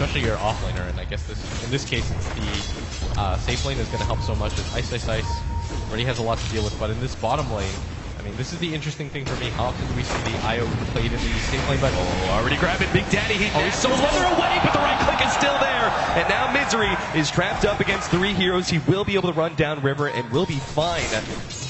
especially your offlaner. And I guess in this case, it's the safe lane is going to help so much. As Ice already has a lot to deal with, but in this bottom lane, I mean, this is the interesting thing for me. How often do we see the I.O played in the safe lane? But already grabbing Big Daddy. He's so far away, but the right click is still there. And now Misery is trapped up against 3 heroes. He will be able to run down River and will be fine.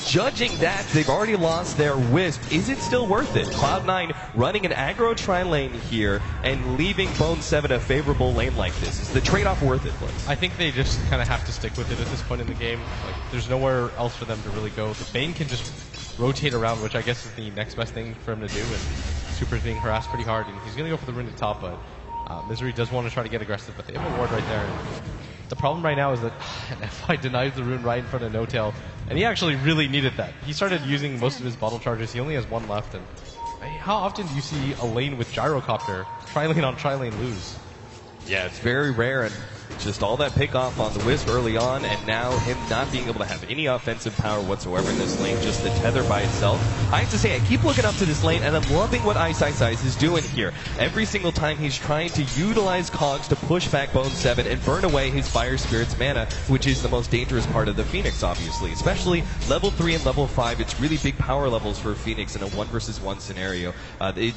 Judging that, they've already lost their Wisp. Is it still worth it? Cloud9 running an aggro tri-lane here and leaving Bone 7 a favorable lane like this. Is the trade-off worth it, Blitz? I think they just kind of have to stick with it at this point in the game. Like, there's nowhere else for them to really go. The Bane can just rotate around, which I guess is the next best thing for him to do. And Super's being harassed pretty hard, and he's going to go for the rune to top, but Misery does want to try to get aggressive, but they have a ward right there. The problem right now is that FI denies the rune right in front of No-Tail, and he actually really needed that. He started using most of his bottle charges. He only has 1 left, and how often do you see a lane with Gyrocopter tri-lane on tri-lane lose? Yeah, it's very rare, and just all that pick off on the Wisp early on, and now him not being able to have any offensive power whatsoever in this lane, just the tether by itself. I have to say, I keep looking up to this lane, and I'm loving what Ice is doing here. Every single time he's trying to utilize cogs to push back Bone 7 and burn away his Fire Spirit's mana, which is the most dangerous part of the Phoenix, obviously. Especially level 3 and level 5, it's really big power levels for Phoenix in a 1 versus 1 scenario.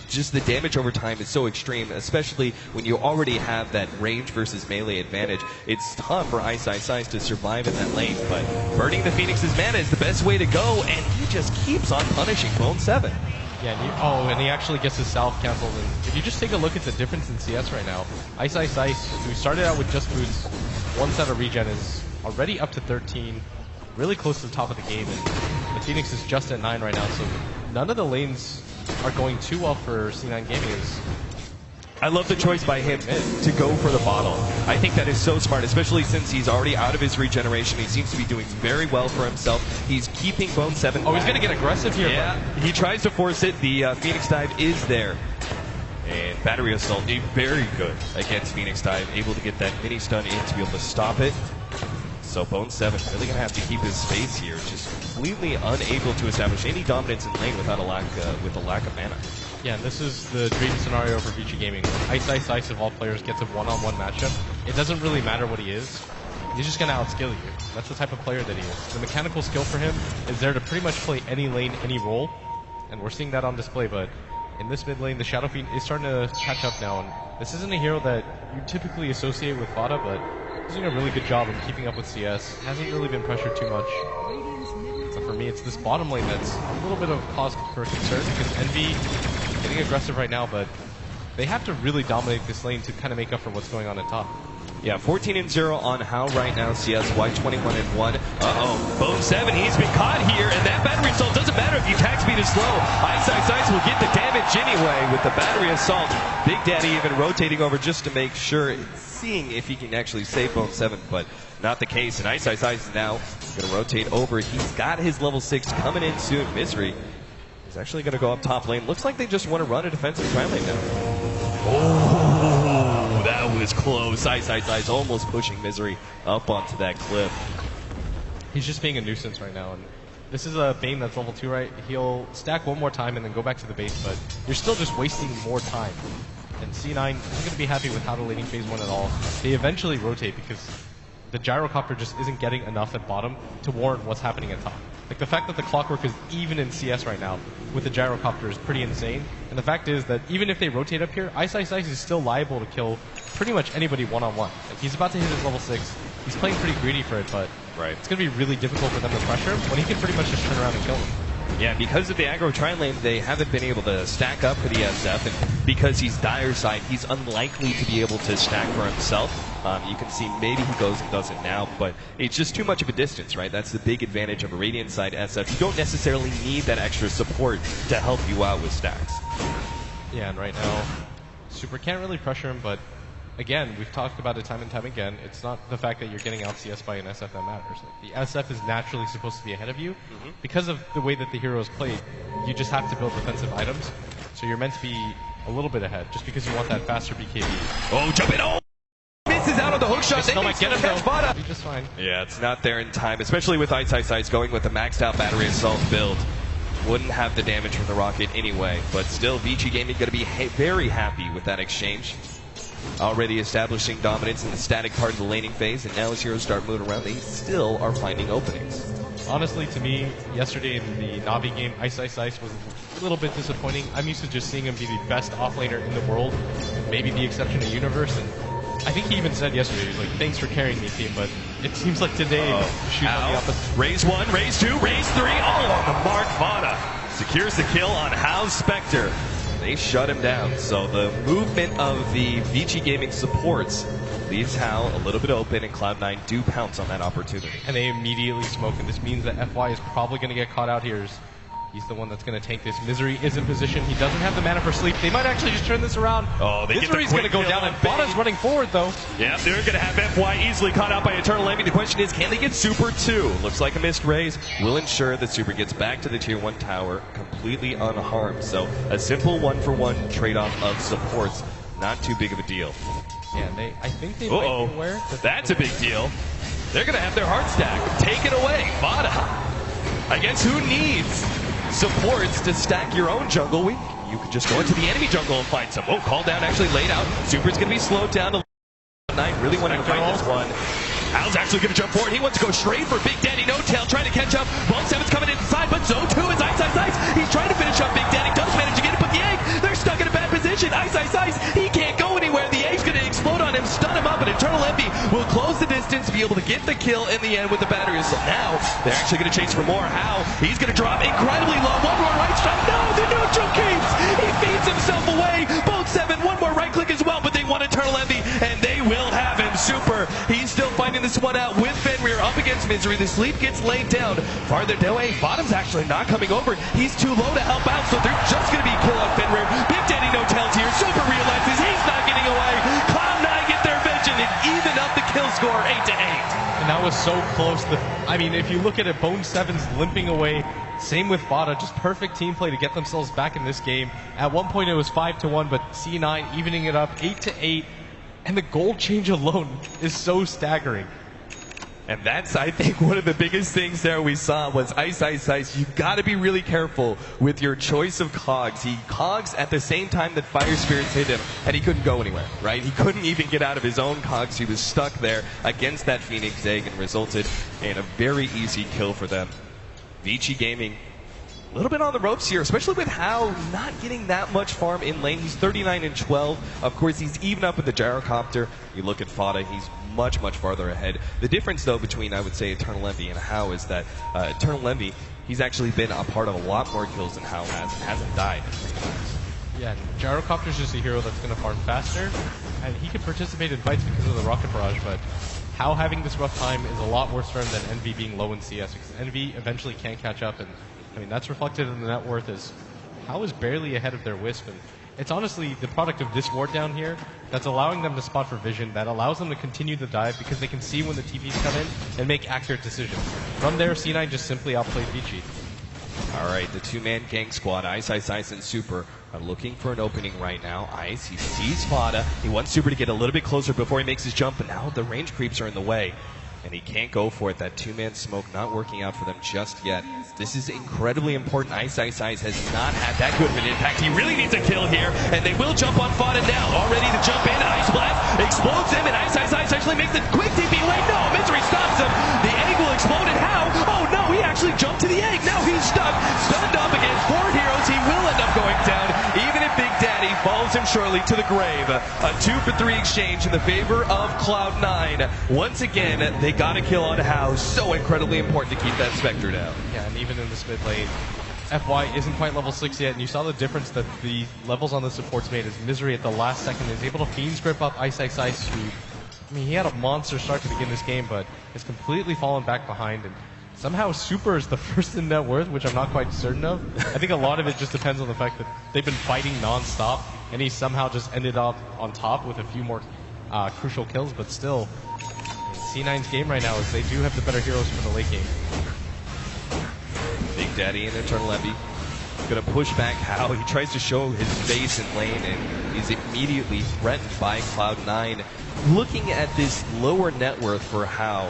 Just the damage over time is so extreme, especially when you already have that range versus melee advantage. It's tough for Ice to survive in that lane, but burning the Phoenix's mana is the best way to go, and he just keeps on punishing Bone 7. Yeah, and he actually gets his salve canceled. And if you just take a look at the difference in CS right now, Ice, who started out with just boots, 1 set of regen, is already up to 13, really close to the top of the game, and the Phoenix is just at 9 right now, so none of the lanes are going too well for C9 Gaming. I love the choice by him to go for the bottle. I think that is so smart, especially since he's already out of his regeneration. He seems to be doing very well for himself. He's keeping Bone 7 Oh, he's going to get aggressive here. Yeah, he tries to force it. The Phoenix Dive is there. And Battery Assault, very good against Phoenix Dive. Able to get that mini stun in to be able to stop it. So Bone 7 really going to have to keep his space here. Just completely unable to establish any dominance in lane without a lack of mana. Yeah, and this is the dream scenario for Vici Gaming. Ice of all players gets a one-on-one matchup. It doesn't really matter what he is. He's just going to outskill you. That's the type of player that he is. The mechanical skill for him is there to pretty much play any lane, any role. And we're seeing that on display, but in this mid lane, the Shadow Fiend is starting to catch up now. And this isn't a hero that you typically associate with Dota, but he's doing a really good job of keeping up with CS. Hasn't really been pressured too much. So for me, it's this bottom lane that's a little bit of cause for concern, because Envy getting aggressive right now, but they have to really dominate this lane to kind of make up for what's going on at top. Yeah, 14-0 on How right now, CSY 21-1. Uh-oh, Bone 7, he's been caught here, and that Battery Assault doesn't matter if the attack speed is slow. Ice will get the damage anyway with the Battery Assault. Big Daddy even rotating over just to make sure, seeing if he can actually save Bone 7, but not the case. And Ice is now going to rotate over. He's got his level 6 coming in soon. Misery is actually going to go up top lane. Looks like they just want to run a defensive tri lane now. Oh, that was close. Ice almost pushing Misery up onto that cliff. He's just being a nuisance right now. And this is a Bane that's level 2, right? He'll stack one more time and then go back to the base, but you're still just wasting more time. And C9 isn't going to be happy with how the laning phase went at all. They eventually rotate because the Gyrocopter just isn't getting enough at bottom to warrant what's happening at top. Like, the fact that the Clockwork is even in CS right now with the Gyrocopter is pretty insane. And the fact is that even if they rotate up here, Ice is still liable to kill pretty much anybody one-on-one. Like, he's about to hit his level 6. He's playing pretty greedy for it, but it's going to be really difficult for them to pressure him when he can pretty much just turn around and kill him. Yeah, because of the aggro tri-lane, they haven't been able to stack up for the SF, and because he's Dire side, he's unlikely to be able to stack for himself. You can see maybe he goes and does it now, but it's just too much of a distance, right? That's the big advantage of a Radiant side SF. You don't necessarily need that extra support to help you out with stacks. Yeah, and right now, Super can't really pressure him, but again, we've talked about it time and time again. It's not the fact that you're getting out CS by an SF that matters. Like, the SF is naturally supposed to be ahead of you. Because of the way that the hero is played, you just have to build defensive items. So you're meant to be a little bit ahead, just because you want that faster BKB. Oh, jump it! Oh! Misses out on the hook shot. Still might get him though. He's just fine. Yeah, it's not there in time, especially with Ice going with the maxed out Battery Assault build. Wouldn't have the damage from the rocket anyway, but still, Vici Gaming going to be very happy with that exchange. already establishing dominance in the static part of the laning phase, and now as heroes start moving around, they still are finding openings. Honestly, to me, yesterday in the Navi game, Ice was a little bit disappointing. I'm used to just seeing him be the best offlaner in the world, maybe the exception of Universe, and I think he even said yesterday, he was like, thanks for carrying me, team, but it seems like today, she's on the opposite. Raise 1, raise 2, raise 3, all on the mark. Vada secures the kill on House Spectre. They shut him down, so the movement of the Vici Gaming supports leaves Hal a little bit open, and Cloud9 do pounce on that opportunity. And they immediately smoke, and this means that FY is probably going to get caught out here. He's the one that's going to tank this. Misery is in position. He doesn't have the mana for sleep. They might actually just turn this around. Oh, Misery's going to go down, and Vada's running forward, though. Yeah, they're going to have FY easily caught out by Eternal Envy. The question is, can they get Super 2? Looks like a missed raise will ensure that Super gets back to the Tier 1 tower completely unharmed. So a simple one-for-one trade-off of supports. Not too big of a deal. Yeah, I think they might be aware. That's a big deal. They're going to have their heart stack taken away. Vada against who needs supports to stack your own jungle. You could just go into the enemy jungle and find some. Oh, call down actually laid out. Super's going to be slowed down. 9 really wanting to find this one. Al's actually going to jump forward. He wants to go straight for Big Daddy No Tail, trying to catch up. Bone 7's coming inside, but Zo 2 is Ice. He's trying to finish up Big Daddy. Does manage to get it, but the egg, they're stuck in a bad position. Ice. He can't go anywhere. The egg's going to explode on him, stun him up, and Eternal Envy will close the distance, be able to get the kill in the end with the batteries. So now they're actually going to chase for more. How? He's going to drop incredibly low. One more right strike. No, the neutral keeps. He feeds himself away. Bone 7, one more right click as well, but they want Eternal Envy, and they will have him. Super. He's still finding this one out with Fenrir up against Misery. The sleep gets laid down. Farther away, Bottom's actually not coming over. He's too low to help out, so they're just going to be a kill on Fenrir. Big Daddy No Tail's here. Super realizes he's not getting away. Cloud9 get their vision and even up the kill score 8-8. And that was so close. I mean, if you look at it, Bone 7's limping away. Same with Vada, just perfect team play to get themselves back in this game. At one point it was 5-1, but C9 evening it up 8-8. And the gold change alone is so staggering. And that's, I think, one of the biggest things there we saw was Ice. You got to be really careful with your choice of cogs. He cogs at the same time that Fire Spirits hit him, and he couldn't go anywhere, right? He couldn't even get out of his own cogs. He was stuck there against that Phoenix Egg and resulted in a very easy kill for them. Vici Gaming, a little bit on the ropes here, especially with Hao not getting that much farm in lane. He's 39-12. Of course, he's even up with the gyrocopter. You look at Fada, he's much farther ahead. The difference, though, between, I would say, Eternal Envy and Hao is that Eternal Envy, he's actually been a part of a lot more kills than Hao has and hasn't died. Yeah, gyrocopter's just a hero that's going to farm faster, and he can participate in fights because of the rocket barrage, but Hao having this rough time is a lot worse for him than Envy being low in CS, because Envy eventually can't catch up, and I mean, that's reflected in the net worth as Hao is barely ahead of their Wisp, and it's honestly the product of this ward down here that's allowing them to spot for vision, that allows them to continue the dive because they can see when the TPs come in and make accurate decisions. From there, C9 just simply outplayed Vici. Alright, the two-man gang squad, Ice, and Super, are looking for an opening right now. Ice, he sees Fada. He wants Super to get a little bit closer before he makes his jump, but now the range creeps are in the way. And he can't go for it. That two-man smoke not working out for them just yet. This is incredibly important. Ice has not had that good of an impact. He really needs a kill here, and they will jump on Fada now. All ready to jump in. Ice Blast explodes him, and Ice actually makes a quick TP away. No, Misery stops him. The egg will explode, and how? Oh no, he actually jumped to the egg. Now he's stuck, stunned up against 4 heroes. He will end up going down, even if Big Daddy follows him surely to the grave. A 2-for-3 exchange in the favor of Cloud9. Once again, they got a kill on Hao. So incredibly important to keep that Spectre down. Yeah, and even in this mid lane, FY isn't quite level 6 yet, and you saw the difference that the levels on the supports made as Misery at the last second is able to Fiend's Grip up Ice, who, I mean, he had a monster start to begin this game, but has completely fallen back behind, and somehow Super is the first in net worth, which I'm not quite certain of. I think a lot of it just depends on the fact that they've been fighting non-stop, and he somehow just ended up on top with a few more crucial kills, but still, C9's game right now is they do have the better heroes for the late game. Big Daddy and Eternal Envy gonna push back Hao. He tries to show his face in lane, and he's immediately threatened by Cloud9. Looking at this lower net worth for Hao,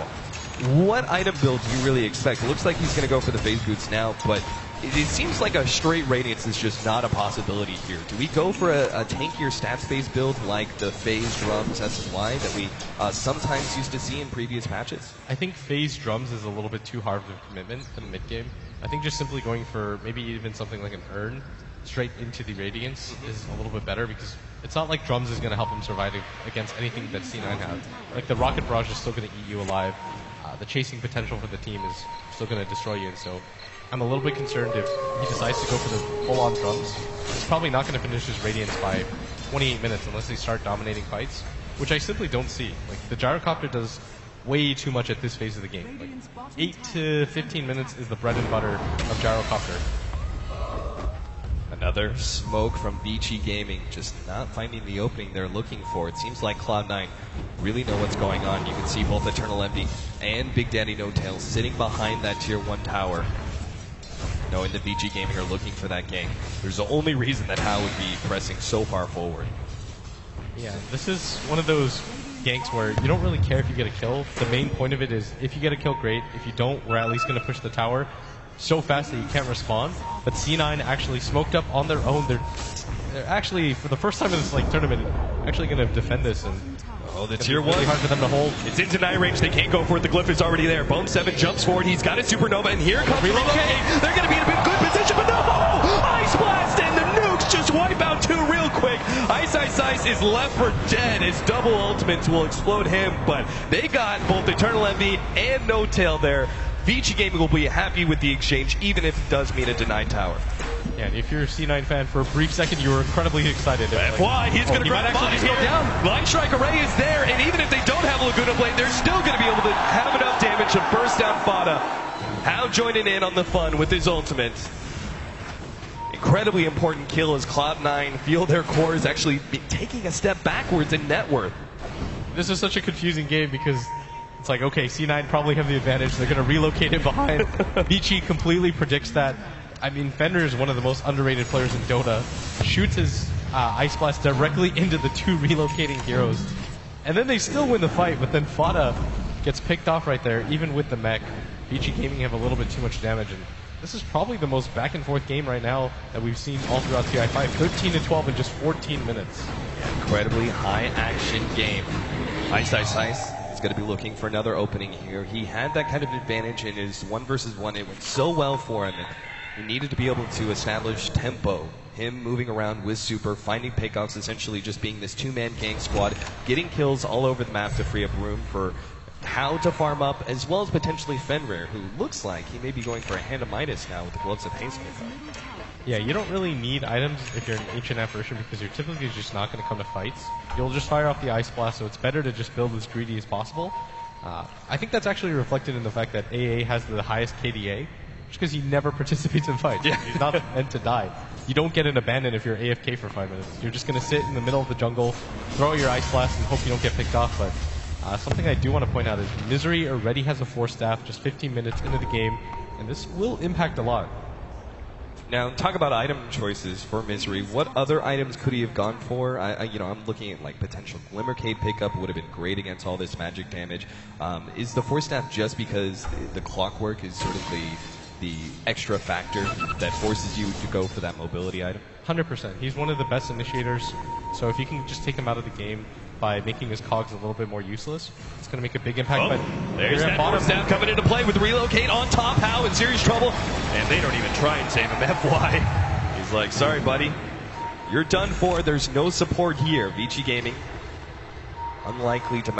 what item build do you really expect? It looks like he's going to go for the phase boots now, but it seems like a straight Radiance is just not a possibility here. Do we go for a tankier stats-based build like the Phase Drums SSY that we sometimes used to see in previous patches? I think Phase Drums is a little bit too hard of a commitment for the mid-game. I think just simply going for maybe even something like an Urn straight into the Radiance is a little bit better, because it's not like Drums is going to help him survive against anything that C9 has. Like, the Rocket Barrage is still going to eat you alive. The chasing potential for the team is still going to destroy you, and so I'm a little bit concerned if he decides to go for the full-on Drums. He's probably not going to finish his Radiance by 28 minutes unless they start dominating fights, which I simply don't see. Like, the Gyrocopter does way too much at this phase of the game. Like, 8 to 15 minutes is the bread and butter of Gyrocopter. Another smoke from Vici Gaming, just not finding the opening they're looking for. It seems like Cloud9 really know what's going on. You can see both Eternal Envy and Big Daddy No Tail sitting behind that tier 1 tower, knowing that Vici Gaming are looking for that gank. There's the only reason that Hao would be pressing so far forward. Yeah, this is one of those ganks where you don't really care if you get a kill. The main point of it is, if you get a kill, great. If you don't, we're at least going to push the tower so fast that you can't respond. But C9 actually smoked up on their own. They're actually, for the first time in this tournament, actually going to defend this. And the tier 1. Really hard for them to hold. It's in deny range. They can't go for it. The glyph is already there. Bone7 jumps forward. He's got a supernova, and here comes Relocate. They're going to be in a good position, but no! Ice Blast and the nukes just wipe out 2 real quick. Ice is left for dead as double ultimates will explode him, but they got both Eternal Envy and No Tail there. Vici Gaming will be happy with the exchange, even if it does mean a denied tower. Yeah, and if you're a C9 fan, for a brief second you were incredibly excited. Why? He's going to grab body here. Line Strike Array is there, and even if they don't have Laguna Blade, they're still going to be able to have enough damage to burst down Fada. Hao joining in on the fun with his ultimate. Incredibly important kill as Cloud9 feel their core is actually taking a step backwards in net worth. This is such a confusing game because it's like, okay, C9 probably have the advantage. They're going to relocate it behind. Vici completely predicts that. I mean, Fender is one of the most underrated players in Dota. Shoots his Ice Blast directly into the 2 relocating heroes. And then they still win the fight, but then Fada gets picked off right there, even with the mech. Vici Gaming have a little bit too much damage, and this is probably the most back-and-forth game right now that we've seen all throughout TI5. 13 to 12 in just 14 minutes. Yeah, incredibly high-action game. Ice is going to be looking for another opening here. He had that kind of advantage in his 1 versus 1. It went so well for him. He needed to be able to establish tempo. Him moving around with Super, finding pickoffs, essentially just being this 2-man gank squad, getting kills all over the map to free up room for Hao to farm up, as well as potentially Fenrir, who looks like he may be going for a hand of Midas now with the Gloves of Haste. Yeah, you don't really need items if you're an Ancient Apparition because you're typically just not going to come to fights. You'll just fire off the Ice Blast, so it's better to just build as greedy as possible. I think that's actually reflected in the fact that AA has the highest KDA, just because he never participates in fights. Yeah. He's not meant to die. You don't get an abandon if you're AFK for 5 minutes. You're just going to sit in the middle of the jungle, throw your Ice Blast, and hope you don't get picked off. But something I do want to point out is Misery already has a 4-staff just 15 minutes into the game, and this will impact a lot. Now, talk about item choices for Misery. What other items could he have gone for? I'm looking at like potential Glimmercade pickup would have been great against all this magic damage. Is the 4-staff just because the clockwork is sort of the extra factor that forces you to go for that mobility item? 100%. He's one of the best initiators, so if you can just take him out of the game by making his cogs a little bit more useless, it's going to make a big impact. But there's that bottom staff coming into play with Relocate on top. Hao in serious trouble, and they don't even try and save him. FY, he's like, sorry buddy, you're done for. There's no support here. Vici Gaming unlikely to